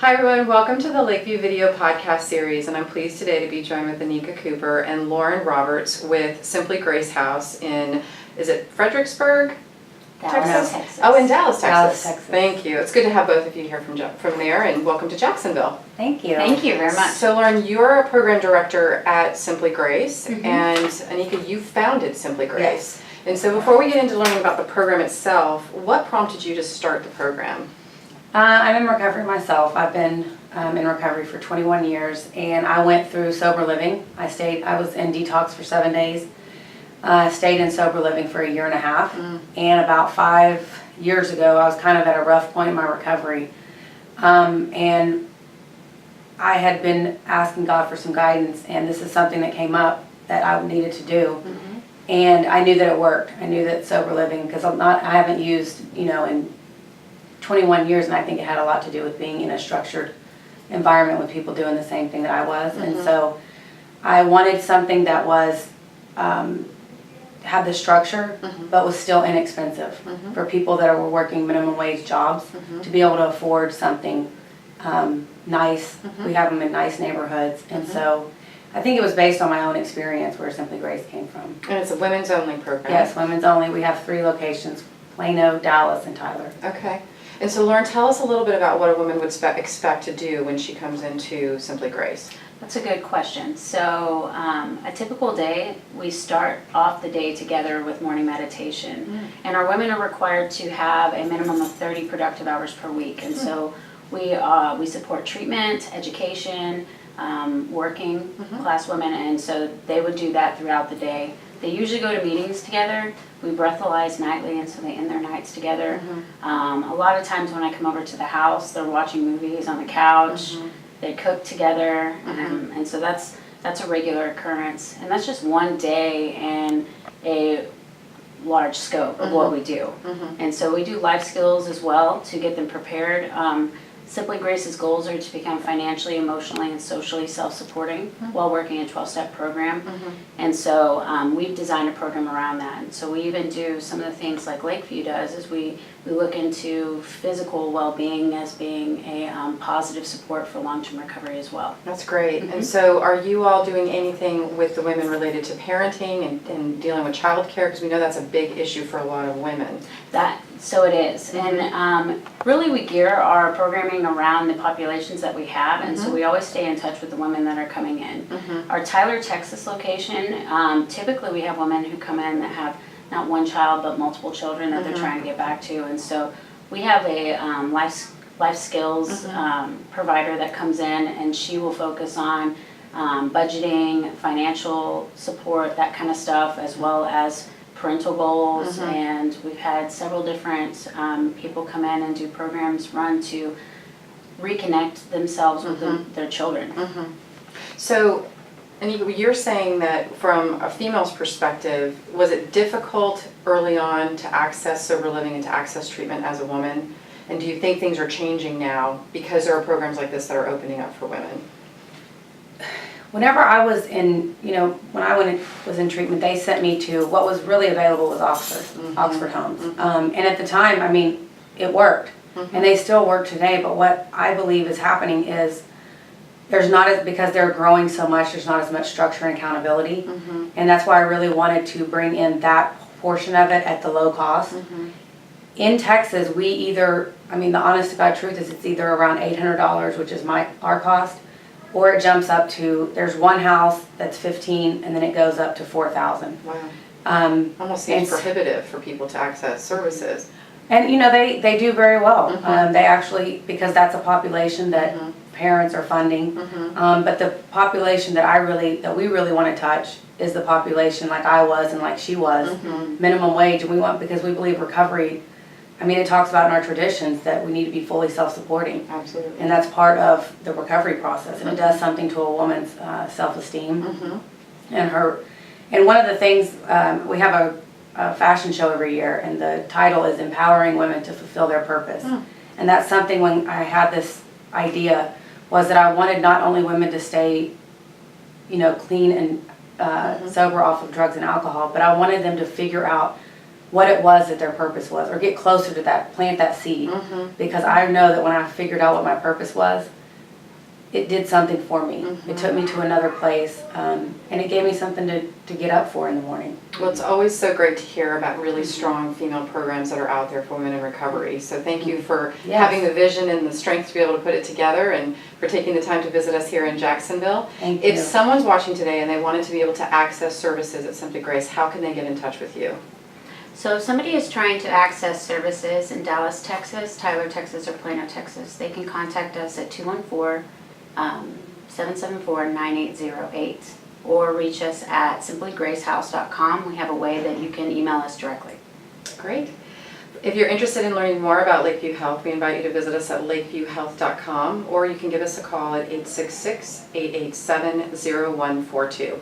Hi everyone, welcome to the Lakeview video podcast series, and I'm pleased today to be joined with Anika Cooper and Lauren Roberts with Simply Grace House in, is it Fredericksburg, Texas? Oh, in Dallas, Texas. Dallas, Texas. Thank you. It's good to have both of you here from there, and welcome to Jacksonville. Thank you. Thank you very much. So Lauren, you're a program director at Simply Grace, and Anika, you founded Simply Grace. Yes. And so before we get into learning about the program itself, what prompted you to start the program? I'm in recovery myself. I've been in recovery for 21 years, and I went through sober living. I was in detox for 7 days. Stayed in sober living for a year and a half, and about 5 years ago, I was kind of at a rough point in my recovery, and I had been asking God for some guidance, and this is something that came up that I needed to do, and I knew that it worked. I knew that sober living, because I haven't used, in 21 years, and I think it had a lot to do with being in a structured environment with people doing the same thing that I was, and so I wanted something that was had the structure, but was still inexpensive for people that were working minimum wage jobs to be able to afford something nice. We have them in nice neighborhoods, and so I think it was based on my own experience where Simply Grace came from. And it's a women's only program. Yes, women's only. We have 3 locations: Plano, Dallas, and Tyler. Okay. And so Lauren, tell us a little bit about what a woman would expect to do when she comes into Simply Grace. That's a good question. So a typical day, we start off the day together with morning meditation. And our women are required to have a minimum of 30 productive hours per week. And so we support treatment, education, working class women, and so they would do that throughout the day. They usually go to meetings together. We breathalyze nightly, and so they end their nights together. A lot of times when I come over to the house, they're watching movies on the couch. They cook together, and so that's a regular occurrence. And that's just one day in a large scope of what we do. And so we do life skills as well to get them prepared. Simply Grace's goals are to become financially, emotionally, and socially self-supporting while working a 12-step program. And so we've designed a program around that. And so we even do some of the things like Lakeview does, is we look into physical well-being as being a positive support for long-term recovery as well. That's great. And so are you all doing anything with the women related to parenting and dealing with childcare? Because we know that's a big issue for a lot of women. So it is. And really we gear our programming around the populations that we have, and so we always stay in touch with the women that are coming in. Our Tyler, Texas location, typically we have women who come in that have not one child but multiple children that they're trying to get back to, and so we have a life skills provider that comes in, and she will focus on budgeting, financial support, that kind of stuff, as well as parental goals. And we've had several different people come in and do programs run to reconnect themselves with their children. So, Anika, you're saying that from a female's perspective, was it difficult early on to access sober living and to access treatment as a woman? And do you think things are changing now because there are programs like this that are opening up for women? Whenever I was in, when I was in treatment, they sent me to what was really available was Oxford homes. And at the time, it worked. And they still work today, but what I believe is happening is because they're growing so much, there's not as much structure and accountability. And that's why I really wanted to bring in that portion of it at the low cost. In Texas, we either, the honest to God truth is it's either around $800, which is our cost, or it jumps up to, there's one house that's $15,000 and then it goes up to $4,000. Wow. Almost seems prohibitive for people to access services. And they do very well. They actually, because that's a population that parents are funding. But the population that we really want to touch is the population like I was and like she was, minimum wage. And because we believe recovery, it talks about in our traditions that we need to be fully self-supporting. Absolutely. And that's part of the recovery process. And it does something to a woman's self-esteem. And one of the things, we have a fashion show every year, and the title is Empowering Women to Fulfill Their Purpose. And that's something when I had this idea was that I wanted not only women to stay, clean and sober off of drugs and alcohol, but I wanted them to figure out what it was that their purpose was, or get closer to that, plant that seed. Because I know that when I figured out what my purpose was, it did something for me. It took me to another place, and it gave me something to get up for in the morning. Well, it's always so great to hear about really strong female programs that are out there for women in recovery. So thank you for having the vision and the strength to be able to put it together, and for taking the time to visit us here in Jacksonville. Thank If you. someone's watching today and they wanted to be able to access services at Simply Grace, how can they get in touch with you? So if somebody is trying to access services in Dallas, Texas, Tyler, Texas, or Plano, Texas, they can contact us at 214-774-9808 or reach us at simplygracehouse.com. We have a way that you can email us directly. Great. If you're interested in learning more about Lakeview Health, we invite you to visit us at lakeviewhealth.com, or you can give us a call at 866-887-0142.